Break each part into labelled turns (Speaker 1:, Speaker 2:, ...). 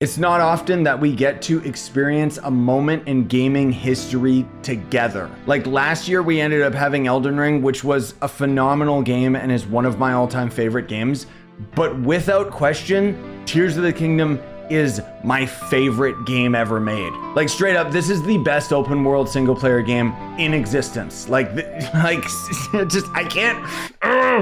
Speaker 1: It's not often that we get to experience a moment in gaming history together. Like last year, we ended up having Elden Ring, which was a phenomenal game and is one of my all-time favorite games. But without question, Tears of the Kingdom is my favorite game ever made. Like straight up, this is the best open world single player game in existence. I can't.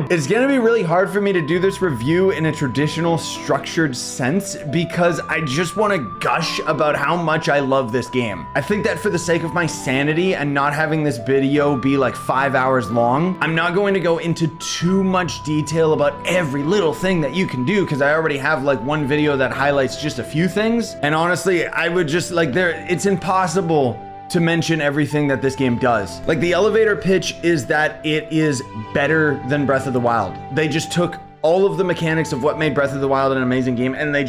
Speaker 1: It's gonna be really hard for me to do this review in a traditional structured sense because I just want to gush about how much I love this game. I think that for the sake of my sanity and not having this video be like 5 hours long, I'm not going to go into too much detail about every little thing that you can do because I already have like one video that highlights just a few things. And honestly, I would just it's impossible to mention everything that this game does. Like the elevator pitch is that it is better than Breath of the Wild. They just took all of the mechanics of what made Breath of the Wild an amazing game and they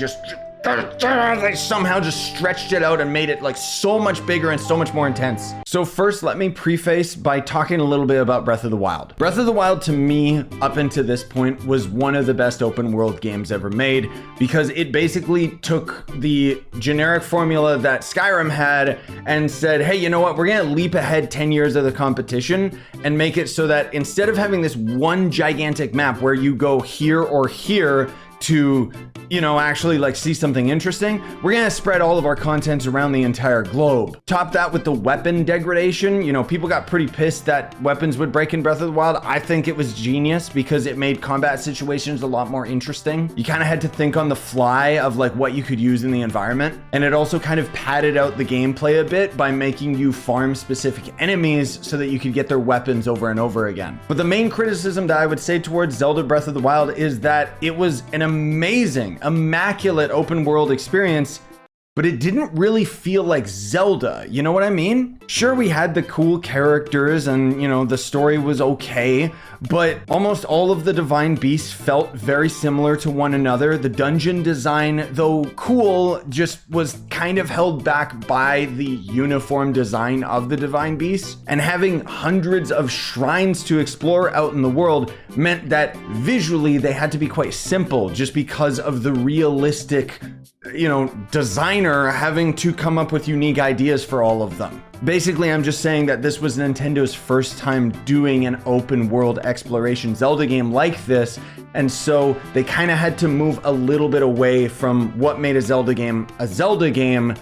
Speaker 1: somehow just stretched it out and made it like so much bigger and so much more intense. So first, let me preface by talking a little bit about Breath of the Wild. Breath of the Wild to me, up until this point, was one of the best open world games ever made because it basically took the generic formula that Skyrim had and said, hey, you know what? We're gonna leap ahead 10 years of the competition and make it so that instead of having this one gigantic map where you go here or here to, actually like see something interesting, we're gonna spread all of our content around the entire globe. Top that with the weapon degradation. People got pretty pissed that weapons would break in Breath of the Wild. I think it was genius because it made combat situations a lot more interesting. You kind of had to think on the fly of like what you could use in the environment. And it also kind of padded out the gameplay a bit by making you farm specific enemies so that you could get their weapons over and over again. But the main criticism that I would say towards Zelda Breath of the Wild is that it was an amazing, immaculate open world experience, but it didn't really feel like Zelda. You know what I mean? Sure, we had the cool characters and, the story was okay, but almost all of the divine beasts felt very similar to one another. The dungeon design, though cool, just was kind of held back by the uniform design of the divine beasts. And having hundreds of shrines to explore out in the world meant that visually they had to be quite simple just because of the realistic designer having to come up with unique ideas for all of them. Basically, I'm just saying that this was Nintendo's first time doing an open world exploration Zelda game like this, and so they kind of had to move a little bit away from what made a Zelda game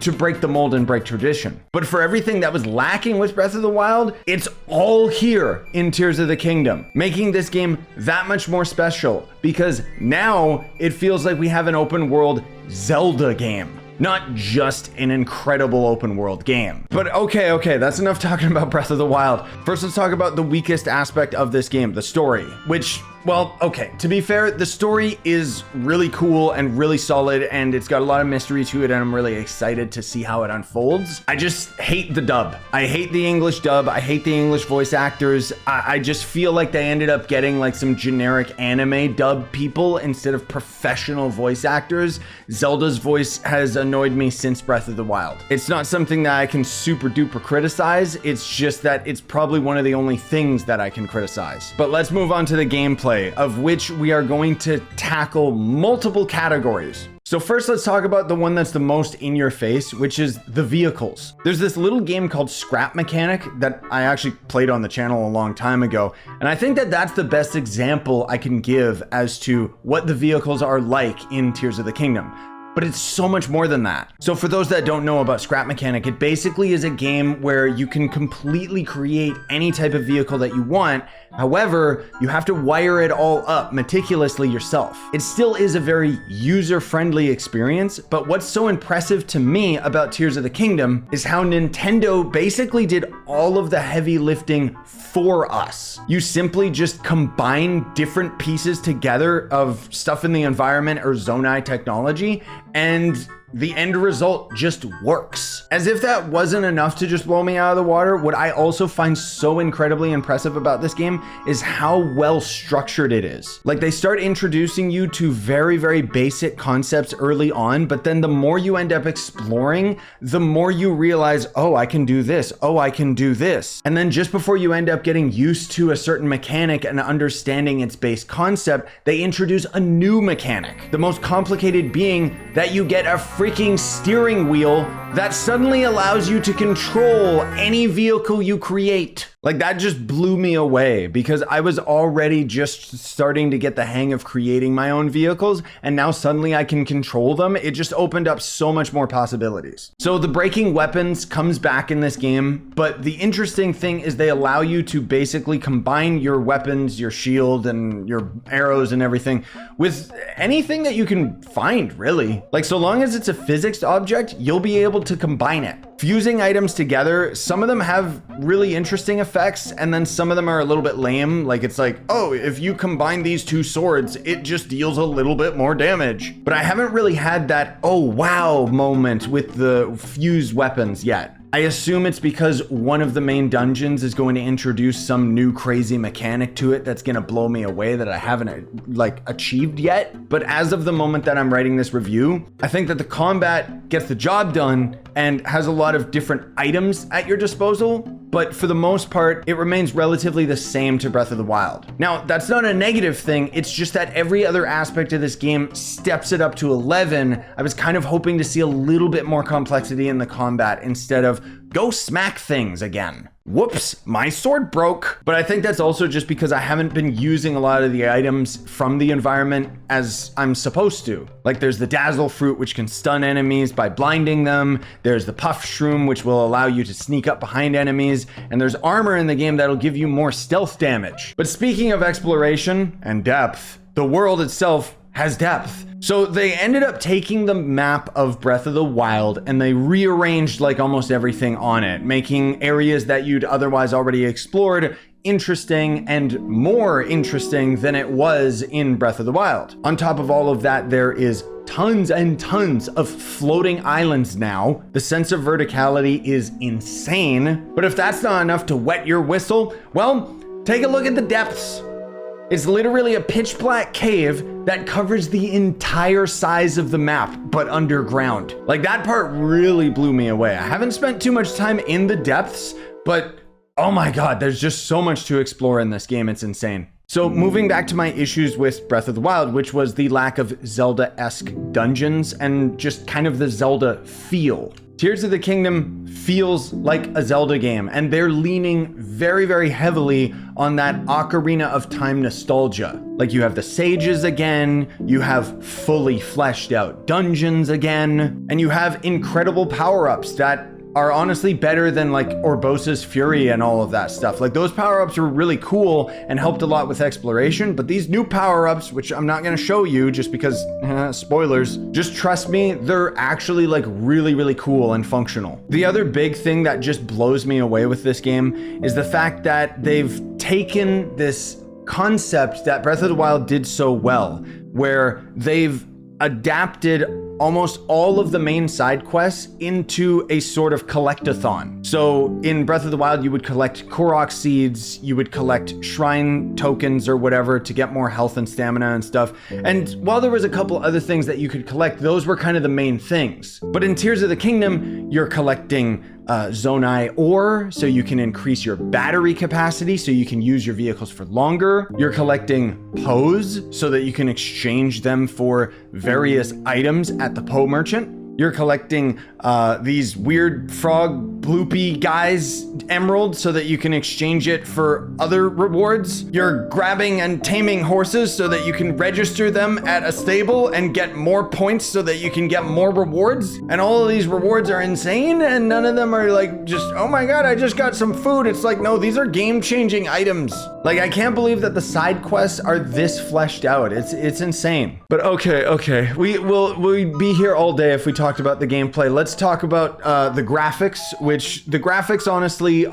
Speaker 1: to break the mold and break tradition. But for everything that was lacking with Breath of the Wild, it's all here in Tears of the Kingdom, making this game that much more special because now it feels like we have an open world Zelda game, not just an incredible open world game. But okay, that's enough talking about Breath of the Wild. First, let's talk about the weakest aspect of this game, the story, which, well, okay, to be fair, the story is really cool and really solid, and it's got a lot of mystery to it, and I'm really excited to see how it unfolds. I just hate the dub. I hate the English dub. I hate the English voice actors. I just feel like they ended up getting like some generic anime dub people instead of professional voice actors. Zelda's voice has annoyed me since Breath of the Wild. It's not something that I can super duper criticize. It's just that it's probably one of the only things that I can criticize. But let's move on to the gameplay, of which we are going to tackle multiple categories. So first, let's talk about the one that's the most in your face, which is the vehicles. There's this little game called Scrap Mechanic that I actually played on the channel a long time ago. And I think that that's the best example I can give as to what the vehicles are like in Tears of the Kingdom. But it's so much more than that. So for those that don't know about Scrap Mechanic, it basically is a game where you can completely create any type of vehicle that you want. However, you have to wire it all up meticulously yourself. It still is a very user-friendly experience, but what's so impressive to me about Tears of the Kingdom is how Nintendo basically did all of the heavy lifting for us. You simply just combine different pieces together of stuff in the environment or Zonai technology, and the end result just works. As if that wasn't enough to just blow me out of the water, what I also find so incredibly impressive about this game is how well structured it is. Like, they start introducing you to very, very basic concepts early on, but then the more you end up exploring, the more you realize, oh, I can do this. Oh, I can do this. And then just before you end up getting used to a certain mechanic and understanding its base concept, they introduce a new mechanic. The most complicated being that you get a freaking steering wheel that suddenly allows you to control any vehicle you create. Like, that just blew me away because I was already just starting to get the hang of creating my own vehicles, and now suddenly I can control them. It just opened up so much more possibilities. So the breaking weapons comes back in this game, but the interesting thing is they allow you to basically combine your weapons, your shield and your arrows and everything with anything that you can find, really. Like, so long as it's a physics object, you'll be able to combine it. Fusing items together, some of them have really interesting effects, and then some of them are a little bit lame. Like, it's like, oh, if you combine these two swords, it just deals a little bit more damage. But I haven't really had that, oh wow moment with the fused weapons yet. I assume it's because one of the main dungeons is going to introduce some new crazy mechanic to it that's going to blow me away that I haven't like achieved yet. But as of the moment that I'm writing this review, I think that the combat gets the job done and has a lot of different items at your disposal. But for the most part, it remains relatively the same to Breath of the Wild. Now, that's not a negative thing. It's just that every other aspect of this game steps it up to 11. I was kind of hoping to see a little bit more complexity in the combat instead of go smack things again. Whoops, my sword broke. But I think that's also just because I haven't been using a lot of the items from the environment as I'm supposed to. Like, there's the dazzle fruit, which can stun enemies by blinding them. There's the puff shroom, which will allow you to sneak up behind enemies. And there's armor in the game that'll give you more stealth damage. But speaking of exploration and depth, the world itself has depth. So they ended up taking the map of Breath of the Wild and they rearranged like almost everything on it, making areas that you'd otherwise already explored interesting and more interesting than it was in Breath of the Wild. On top of all of that, there is tons and tons of floating islands now. The sense of verticality is insane. But if that's not enough to wet your whistle, well, take a look at the depths. It's literally a pitch black cave that covers the entire size of the map, but underground. Like, that part really blew me away. I haven't spent too much time in the depths, but oh my God, there's just so much to explore in this game. It's insane. So moving back to my issues with Breath of the Wild, which was the lack of Zelda-esque dungeons and just kind of the Zelda feel. Tears of the Kingdom feels like a Zelda game, and they're leaning very, very heavily on that Ocarina of Time nostalgia. Like, you have the sages again, you have fully fleshed out dungeons again, and you have incredible power-ups that are honestly better than like Orbosa's Fury and all of that stuff. Like, those power-ups were really cool and helped a lot with exploration, but these new power-ups, which I'm not gonna show you just because, spoilers, just trust me, they're actually like really, really cool and functional. The other big thing that just blows me away with this game is the fact that they've taken this concept that Breath of the Wild did so well, where they've adapted almost all of the main side quests into a sort of collect-a-thon. So in Breath of the Wild, you would collect Korok seeds, you would collect shrine tokens or whatever to get more health and stamina and stuff. And while there was a couple other things that you could collect, those were kind of the main things. But in Tears of the Kingdom, you're collecting Zonai ore, so you can increase your battery capacity, so you can use your vehicles for longer. You're collecting Poes, so that you can exchange them for various items at the Poe Merchant. You're collecting these weird frog bloopy guys emeralds so that you can exchange it for other rewards. You're grabbing and taming horses so that you can register them at a stable and get more points so that you can get more rewards. And all of these rewards are insane, and none of them are like just, oh my God, I just got some food. It's like, no, these are game-changing items. Like, I can't believe that the side quests are this fleshed out. It's insane. But okay. We'd be here all day if we talked about the gameplay. Let's talk about the graphics, which the graphics honestly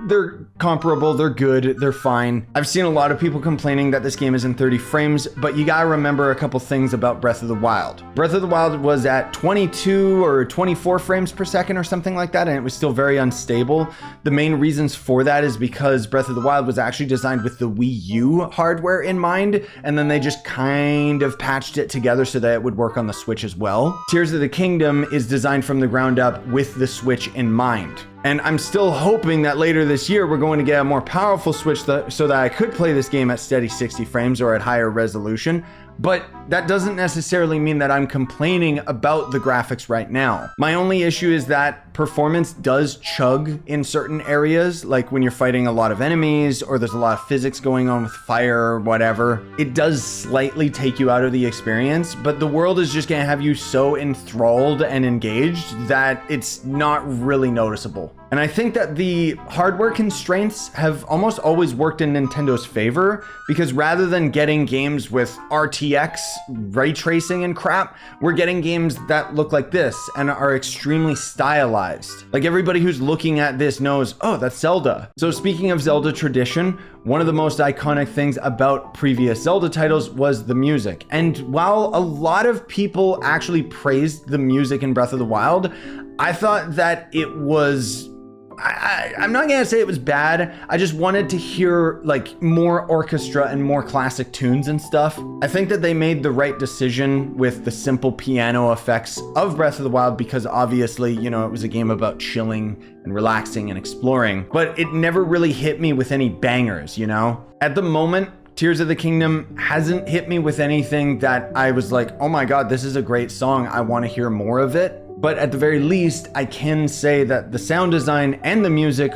Speaker 1: they're comparable, they're good, they're fine. I've seen a lot of people complaining that this game is in 30 frames, but you gotta remember a couple things about Breath of the Wild. Breath of the Wild was at 22 or 24 frames per second or something like that, and it was still very unstable. The main reasons for that is because Breath of the Wild was actually designed with the Wii U hardware in mind, and then they just kind of patched it together so that it would work on the Switch as well. Tears of the Kingdom is designed from the ground up with the Switch in mind. And I'm still hoping that later this year, we're going to get a more powerful Switch so that I could play this game at steady 60 frames or at higher resolution. But that doesn't necessarily mean that I'm complaining about the graphics right now. My only issue is that performance does chug in certain areas, like when you're fighting a lot of enemies or there's a lot of physics going on with fire or whatever. It does slightly take you out of the experience, but the world is just gonna have you so enthralled and engaged that it's not really noticeable. And I think that the hardware constraints have almost always worked in Nintendo's favor, because rather than getting games with RTX ray tracing and crap, we're getting games that look like this and are extremely stylized. Like, everybody who's looking at this knows, oh, that's Zelda. So speaking of Zelda tradition, one of the most iconic things about previous Zelda titles was the music. And while a lot of people actually praised the music in Breath of the Wild, I thought that it was... I'm not gonna say it was bad. I just wanted to hear like more orchestra and more classic tunes and stuff. I think that they made the right decision with the simple piano effects of Breath of the Wild, because obviously, you know, it was a game about chilling and relaxing and exploring, but it never really hit me with any bangers, you know? At the moment, Tears of the Kingdom hasn't hit me with anything that I was like, oh my God, this is a great song, I want to hear more of it. But at the very least, I can say that the sound design and the music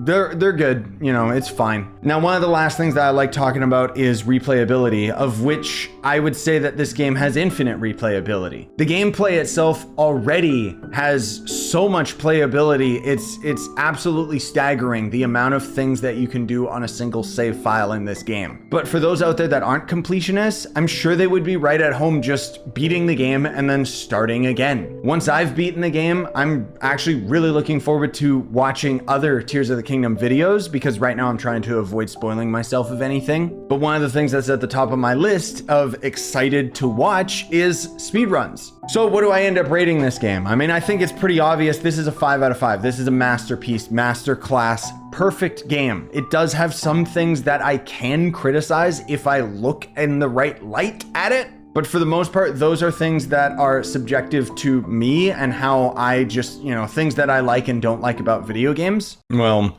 Speaker 1: they're good, you know, it's fine. Now, one of the last things that I like talking about is replayability, of which I would say that this game has infinite replayability. The gameplay itself already has so much playability, it's absolutely staggering the amount of things that you can do on a single save file in this game. But for those out there that aren't completionists, I'm sure they would be right at home just beating the game and then starting again. Once I've beaten the game, I'm actually really looking forward to watching other Tears of the Kingdom videos, because right now I'm trying to avoid spoiling myself of anything. But one of the things that's at the top of my list of excited to watch is speedruns. So what do I end up rating this game? I mean, I think it's pretty obvious. This is a 5 out of 5. This is a masterpiece, masterclass, perfect game. It does have some things that I can criticize if I look in the right light at it. But for the most part, those are things that are subjective to me and how I just, you know, things that I like and don't like about video games. Well,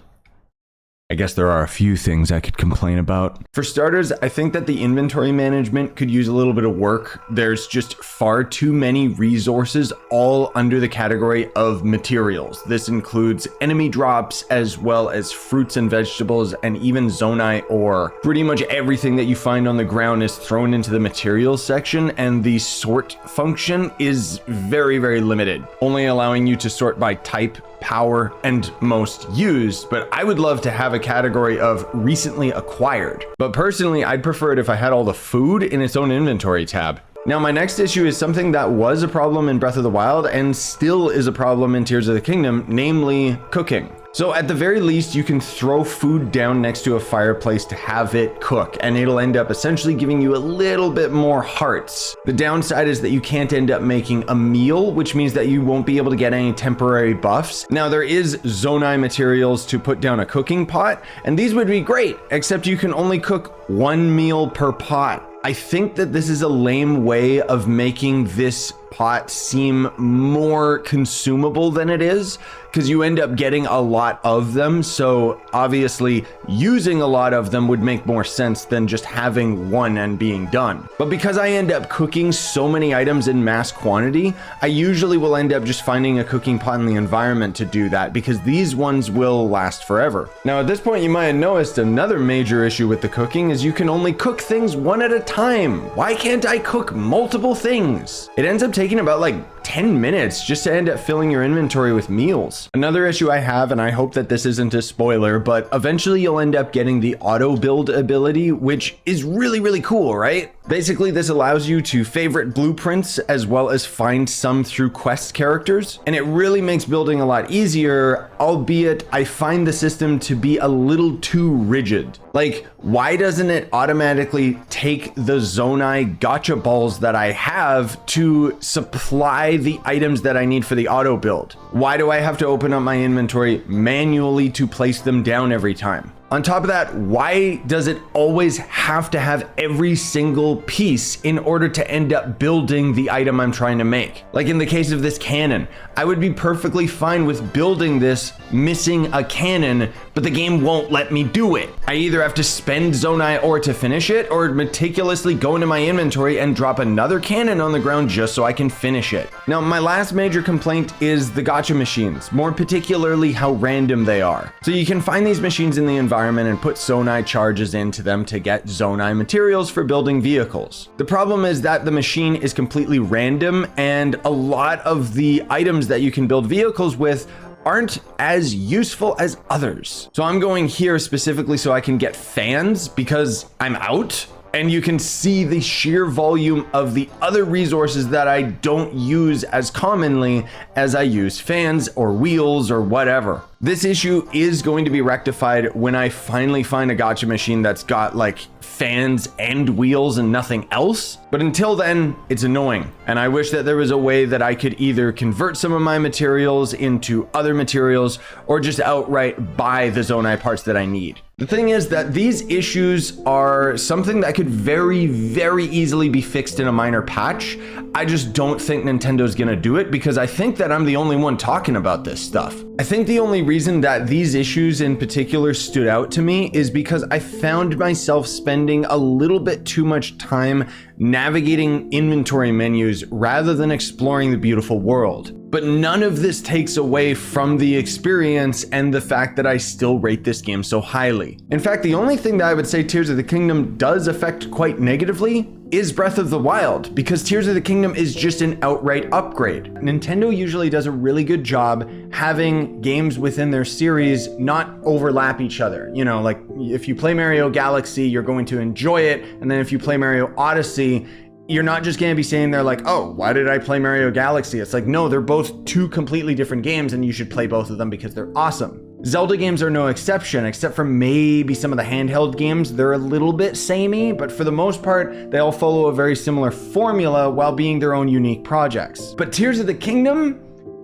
Speaker 1: I guess there are a few things I could complain about. For starters, I think that the inventory management could use a little bit of work. There's just far too many resources all under the category of materials. This includes enemy drops as well as fruits and vegetables and even zonai ore. Pretty much everything that you find on the ground is thrown into the materials section, and the sort function is very, very limited, only allowing you to sort by type, power, and most used. But I would love to have a category of recently acquired. But personally, I'd prefer it if I had all the food in its own inventory tab. Now, my next issue is something that was a problem in Breath of the Wild and still is a problem in Tears of the Kingdom, namely cooking. So at the very least, you can throw food down next to a fireplace to have it cook, and it'll end up essentially giving you a little bit more hearts. The downside is that you can't end up making a meal, which means that you won't be able to get any temporary buffs. Now, there is zonai materials to put down a cooking pot, and these would be great, except you can only cook one meal per pot. I think that this is a lame way of making this pot seem more consumable than it is, because you end up getting a lot of them. So obviously using a lot of them would make more sense than just having one and being done. But because I end up cooking so many items in mass quantity, I usually will end up just finding a cooking pot in the environment to do that, because these ones will last forever. Now at this point, you might have noticed another major issue with the cooking is you can only cook things one at a time. Why can't I cook multiple things? It ends up taking about like 10 minutes just to end up filling your inventory with meals. Another issue I have, and I hope that this isn't a spoiler, but eventually you'll end up getting the auto build ability, which is really, really cool, right? Basically, this allows you to favorite blueprints as well as find some through quest characters, and it really makes building a lot easier, albeit I find the system to be a little too rigid. Like, why doesn't it automatically take the Zonai gotcha balls that I have to supply the items that I need for the auto build? Why do I have to open up my inventory manually to place them down every time? On top of that, why does it always have to have every single piece in order to end up building the item I'm trying to make? Like in the case of this cannon, I would be perfectly fine with building this missing a cannon, but the game won't let me do it. I either have to spend Zonai ore to finish it, or meticulously go into my inventory and drop another cannon on the ground just so I can finish it. Now, my last major complaint is the gacha machines, more particularly how random they are. So you can find these machines in the environment and put Zonai charges into them to get Zonai materials for building vehicles. The problem is that the machine is completely random, and a lot of the items that you can build vehicles with aren't as useful as others. So I'm going here specifically so I can get fans because I'm out. And you can see the sheer volume of the other resources that I don't use as commonly as I use fans or wheels or whatever. This issue is going to be rectified when I finally find a gacha machine that's got like fans and wheels and nothing else. But until then, it's annoying. And I wish that there was a way that I could either convert some of my materials into other materials or just outright buy the Zonai parts that I need. The thing is that these issues are something that could very, very easily be fixed in a minor patch. I just don't think Nintendo's gonna do it because I think that I'm the only one talking about this stuff. I think the only reason that these issues in particular stood out to me is because I found myself spending a little bit too much time navigating inventory menus rather than exploring the beautiful world. But none of this takes away from the experience and the fact that I still rate this game so highly. In fact, the only thing that I would say Tears of the Kingdom does affect quite negatively is Breath of the Wild, because Tears of the Kingdom is just an outright upgrade. Nintendo usually does a really good job having games within their series not overlap each other. You know, like if you play Mario Galaxy, you're going to enjoy it, and then if you play Mario Odyssey, you're not just going to be saying there like, oh, why did I play Mario Galaxy? It's like, no, they're both two completely different games and you should play both of them because they're awesome. Zelda games are no exception, except for maybe some of the handheld games. They're a little bit samey, but for the most part, they all follow a very similar formula while being their own unique projects. But Tears of the Kingdom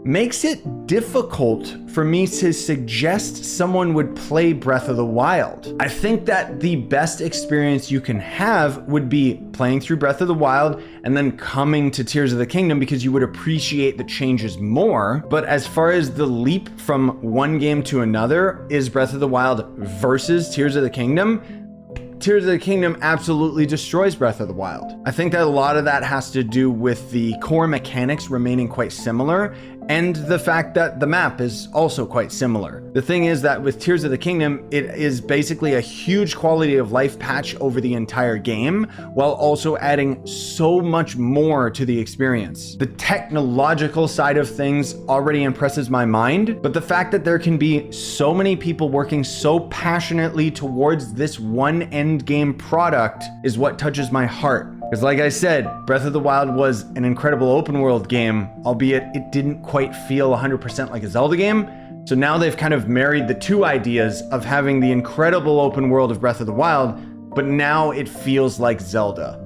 Speaker 1: makes it difficult for me to suggest someone would play Breath of the Wild. I think that the best experience you can have would be playing through Breath of the Wild and then coming to Tears of the Kingdom because you would appreciate the changes more. But as far as the leap from one game to another is Breath of the Wild versus Tears of the Kingdom, Tears of the Kingdom absolutely destroys Breath of the Wild. I think that a lot of that has to do with the core mechanics remaining quite similar and the fact that the map is also quite similar. The thing is that with Tears of the Kingdom, it is basically a huge quality of life patch over the entire game, while also adding so much more to the experience. The technological side of things already impresses my mind, but the fact that there can be so many people working so passionately towards this one end game product is what touches my heart. Because like I said, Breath of the Wild was an incredible open world game, albeit it didn't quite feel 100% like a Zelda game. So now they've kind of married the two ideas of having the incredible open world of Breath of the Wild, but now it feels like Zelda.